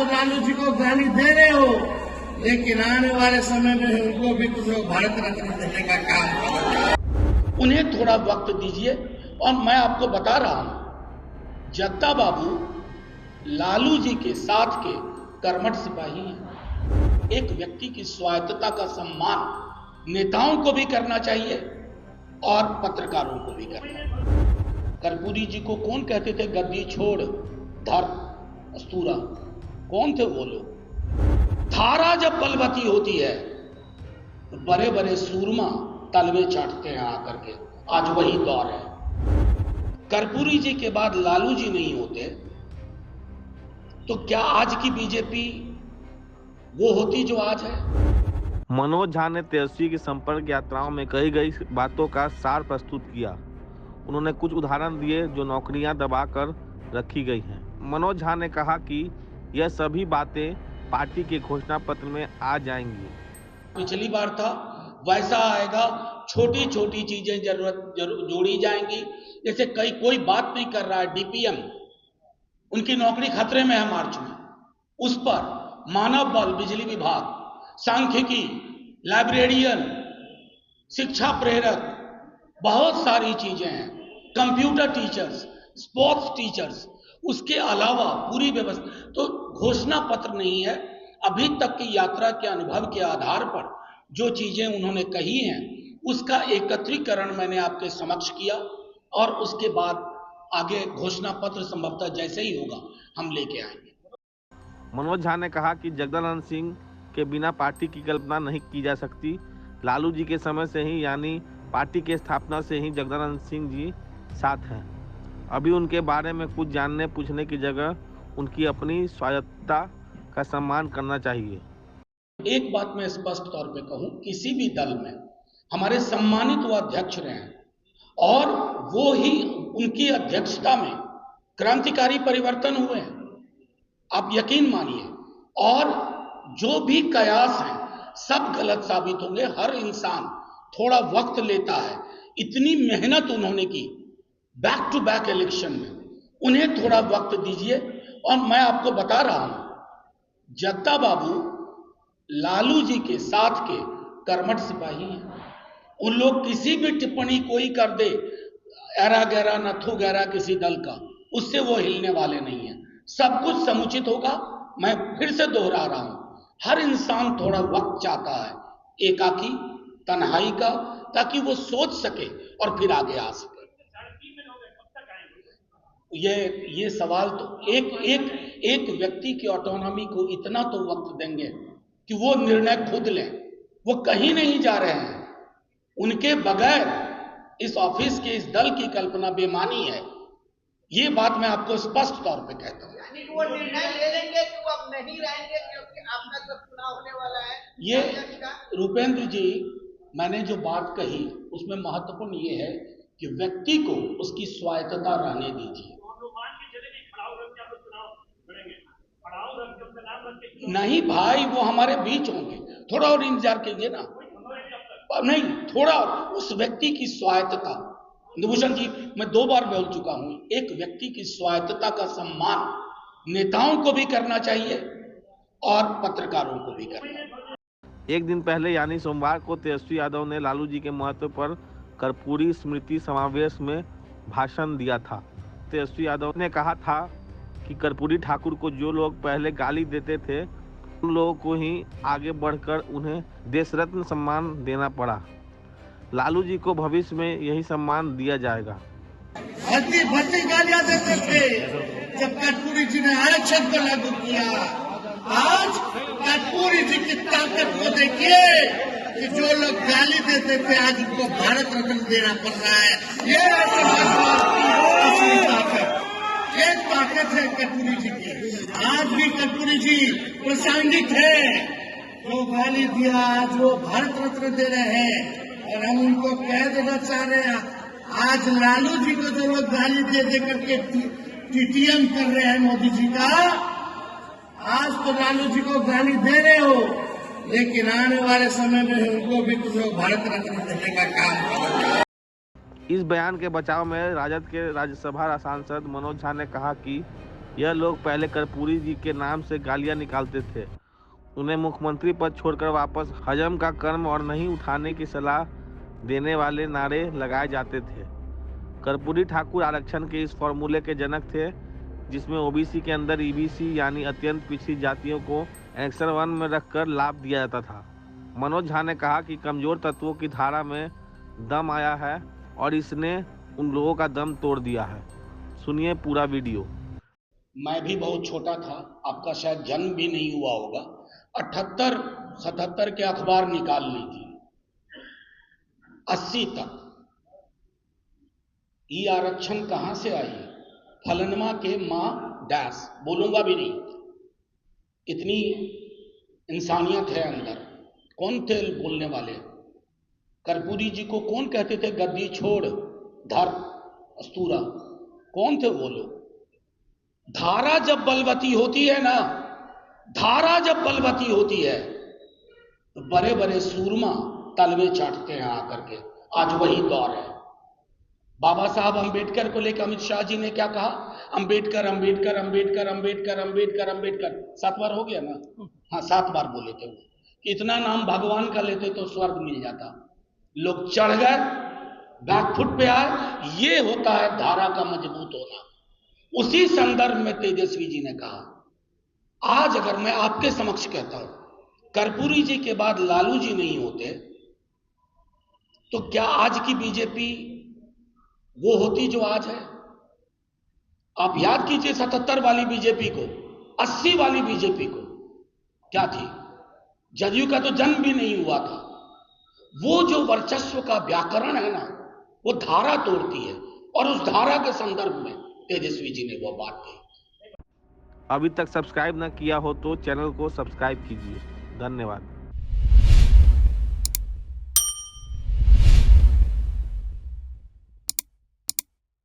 तो लालू जी को गाली दे रहे हो, लेकिन आने वाले समय में उनको भी कुछ लोग भारत रत्न देने का काम करेंगे। उन्हें थोड़ा वक्त दीजिए। और मैं आपको बता रहा हूं, जत्ता बाबू लालू जी के साथ के कर्मठ सिपाही हैं। एक व्यक्ति की स्वायत्तता का सम्मान नेताओं को भी करना चाहिए और पत्रकारों को भी करना। कर्पूरी जी को कौन कहते थे गद्दी छोड़ धर अस्तूरा? कौन थे वो लोग? धारा जब बलवती होती है तो बड़े बड़े सूरमा तलवे चाटते हैं आकर के। आज वही दौर है। कर्पूरी जी के बाद लालू जी नहीं होते तो क्या आज की बीजेपी वो होती जो आज है? मनोज झा ने तेजस्वी की संपर्क यात्राओं में कही गई बातों का सार प्रस्तुत किया। उन्होंने कुछ उदाहरण दिए जो नौकरियां दबाकर रखी गई हैं। मनोज झा ने कहा कि यह सभी बातें पार्टी के घोषणा पत्र में आ जाएंगी। पिछली बार था वैसा आएगा, छोटी छोटी चीजें जोड़ी जाएंगी। जैसे कोई बात नहीं कर रहा है, डीपीएम उनकी नौकरी खतरे में है मार्च में, उस पर मानव बल, बिजली विभाग, सांख्यिकी, लाइब्रेरियन, शिक्षा प्रेरक, बहुत सारी चीजें हैं, कंप्यूटर टीचर्स, स्पोर्ट्स टीचर्स, उसके अलावा पूरी व्यवस्था। तो घोषणा पत्र नहीं है। अभी तक की यात्रा के अनुभव के आधार पर जो चीजें उन्होंने कही हैं उसका एकत्रीकरण मैंने आपके समक्ष किया और उसके बाद आगे घोषणा पत्र संभवतः जैसे ही होगा हम लेके आएंगे। मनोज झा ने कहा कि जगदानंद सिंह के बिना पार्टी की कल्पना नहीं की जा सकती। लालू जी के समय से ही, यानी पार्टी के स्थापना से ही जगदानंद सिंह जी साथ हैं। अभी उनके बारे में कुछ जानने पूछने की जगह उनकी अपनी स्वायत्तता का सम्मान करना चाहिए। एक बात मैं स्पष्ट तौर पे कहूं, किसी भी दल में हमारे सम्मानित वो अध्यक्ष रहे हैं और वो ही उनकी अध्यक्षता में क्रांतिकारी परिवर्तन हुए हैं, आप यकीन मानिए। और जो भी कयास हैं सब गलत साबित होंगे। हर इंसान थोड़ा वक्त लेता है। इतनी मेहनत उन्होंने की बैक टू बैक इलेक्शन में, उन्हें थोड़ा वक्त दीजिए। और मैं आपको बता रहा हूं, जत्ता बाबू लालू जी के साथ के कर्मठ सिपाही हैं। उन लोग किसी भी टिप्पणी कोई कर दे, एरा गहरा नथु गहरा किसी दल का, उससे वो हिलने वाले नहीं है। सब कुछ समुचित होगा। मैं फिर से दोहरा रहा हूं, हर इंसान थोड़ा वक्त चाहता है, एकाकी तन्हाई का, ताकि वो सोच सके और फिर आगे आ सके। ये सवाल तो एक व्यक्ति की ऑटोनॉमी को इतना तो वक्त देंगे कि वो निर्णय खुद लें। वो कहीं नहीं जा रहे हैं। उनके बगैर इस ऑफिस के, इस दल की कल्पना बेमानी है। ये बात मैं आपको स्पष्ट तौर पे कहता हूं। यानी वो निर्णय ले लेंगे कि वो अब नहीं रहेंगे क्योंकि आपका जो चुनाव होने वाला है। ये रूपेंद्र जी, मैंने जो बात कही उसमें महत्वपूर्ण ये है कि व्यक्ति को उसकी स्वायत्तता रहने दीजिए। नहीं भाई, वो हमारे बीच होंगे, थोड़ा और इंतजार कीजिए ना। नहीं, थोड़ा उस व्यक्ति की स्वायत्तता, भूषण जी मैं 2 बार बोल चुका हूं, एक व्यक्ति की स्वायत्तता का सम्मान नेताओं को भी करना चाहिए और पत्रकारों को भी करना। एक दिन पहले यानी सोमवार को तेजस्वी यादव ने लालू जी के महत्व पर कर्पूरी स्मृति समावेश में भाषण दिया था। तेजस्वी यादव ने कहा था कि कर्पूरी ठाकुर को जो लोग पहले गाली देते थे उन लोगों को ही आगे बढ़कर उन्हें देश रत्न सम्मान देना पड़ा। लालू जी को भविष्य में यही सम्मान दिया जाएगा। भर्ती गालियां देते थे जब कर्पूरी जी ने आरक्षण को लागू किया। आज कर्पूरी जी की ताकत को देखिए कि जो लोग गाली देते थे आज उनको भारत रत्न देना पड़ रहा है। ये एक ताकत है कर्पूरी जी की। आज भी कर्पूरी जी प्रासंगिक है। जो गाली दिया आज वो भारत रत्न दे रहे हैं और हम उनको कह देना चाह रहे हैं, आज लालू जी को जो लोग गाली दे करके टीटीएम कर रहे हैं मोदी जी का, आज तो लालू जी को गाली दे रहे हो, लेकिन आने वाले समय में उनको भी कुछ लोग भारत रत्न देने का काम करेंगे। इस बयान के बचाव में राजद के राज्यसभा सांसद मनोज झा ने कहा कि यह लोग पहले कर्पूरी जी के नाम से गालियां निकालते थे। उन्हें मुख्यमंत्री पद छोड़कर वापस हजम का कर्म और नहीं उठाने की सलाह देने वाले नारे लगाए जाते थे। कर्पूरी ठाकुर आरक्षण के इस फॉर्मूले के जनक थे, जिसमें ओबीसी के अंदर ईबीसी यानी अत्यंत पिछड़ी जातियों को एनेक्सर 1 में रखकर लाभ दिया जाता था। मनोज झा ने कहा कि कमजोर तत्वों की धारा में दम आया है और इसने उन लोगों का दम तोड़ दिया है। सुनिए पूरा वीडियो। मैं भी बहुत छोटा था, आपका शायद जन्म भी नहीं हुआ होगा। 78-77 के अखबार निकाल लीजिए, 80 तक ये आरक्षण कहां से आई? फलनमा के मां डैश, बोलूंगा भी नहीं, इतनी इंसानियत है अंदर। कौन थे बोलने वाले? कर्पूरी जी को कौन कहते थे गद्दी छोड़ धर अस्तूरा? कौन थे वो लोग? धारा जब बलवती होती है ना, धारा जब बलवती होती है तो बड़े बड़े सूरमा तलवे चाटते हैं आकर के। आज वही दौर है। बाबा साहब अंबेडकर को लेकर अमित शाह जी ने क्या कहा? अंबेडकर अंबेडकर अंबेडकर अंबेडकर अंबेडकर अंबेडकर 7 बार हो गया ना? हाँ, 7 बार बोले थे। इतना नाम भगवान का लेते तो स्वर्ग मिल जाता। लोग चढ़ गए, बैकफुट पे आए। ये होता है धारा का मजबूत होना। उसी संदर्भ में तेजस्वी जी ने कहा, आज अगर मैं आपके समक्ष कहता हूं कर्पूरी जी के बाद लालू जी नहीं होते तो क्या आज की बीजेपी वो होती जो आज है? आप याद कीजिए 77 वाली बीजेपी को, 80 वाली बीजेपी को, क्या थी? जदयू का तो जन्म भी नहीं हुआ था। वो जो वर्चस्व का व्याकरण है ना, वो धारा तोड़ती है, और उस धारा के संदर्भ में तेजस्वी जी ने वो बात कही। अभी तक सब्सक्राइब न किया हो तो चैनल को सब्सक्राइब कीजिए। धन्यवाद।